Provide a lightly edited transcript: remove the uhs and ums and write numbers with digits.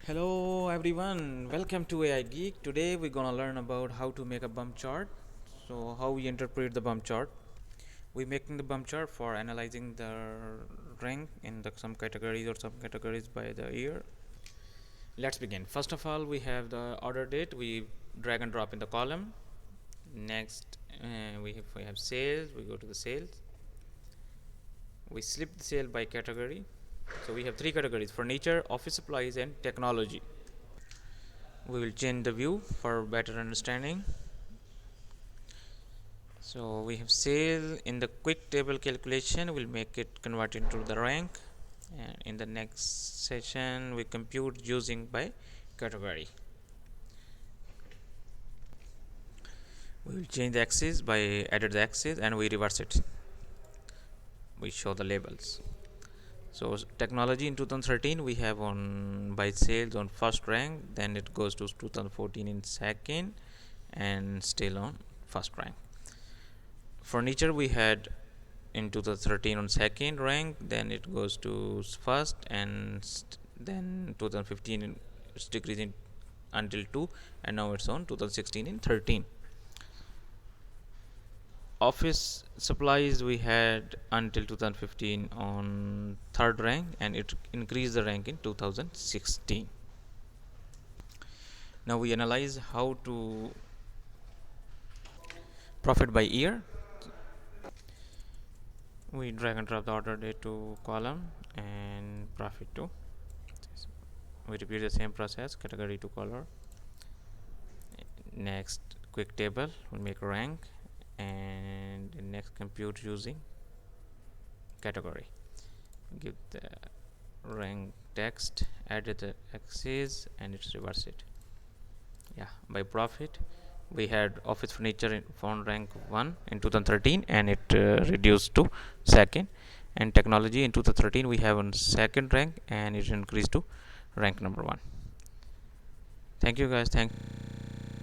Hello everyone, welcome to AI Geek. Today we're gonna learn about how to make a bump chart. So how we interpret the bump chart. We're making the bump chart for analyzing the rank in some categories or some categories by the year. Let's begin. First of all, we have the order date. We drag and drop in the column. Next, we have sales. We go to the sales. We slip the sale by category. So we have three categories: furniture, office supplies, and technology. We will change the view for better understanding. So we have sale. In the quick table calculation, we'll make it convert into the rank, and in the next session we compute using by category. We will change the axis by edit the axis and we reverse it. We show the labels. So technology in 2013 we have on by sales on first rank, then it goes to 2014 in second, and still on first rank. Furniture we had in 2013 on second rank, then it goes to first, and then 2015 it's decreasing until 2, and now it's on 2016 in 13. Office supplies we had until 2015 on third rank, and it increased the rank in 2016. Now we analyze how to profit by year. We drag and drop the order date to column and profit to. We repeat the same process, category to color. Next, quick table, we'll make rank, and next compute using category. Give the rank text, add the axis, and it's reverse it. Yeah, by profit we had office furniture in phone rank 1 in 2013, and it reduced to second, and technology in 2013 we have on second rank, and it increased to rank number 1. Thank you guys. Thank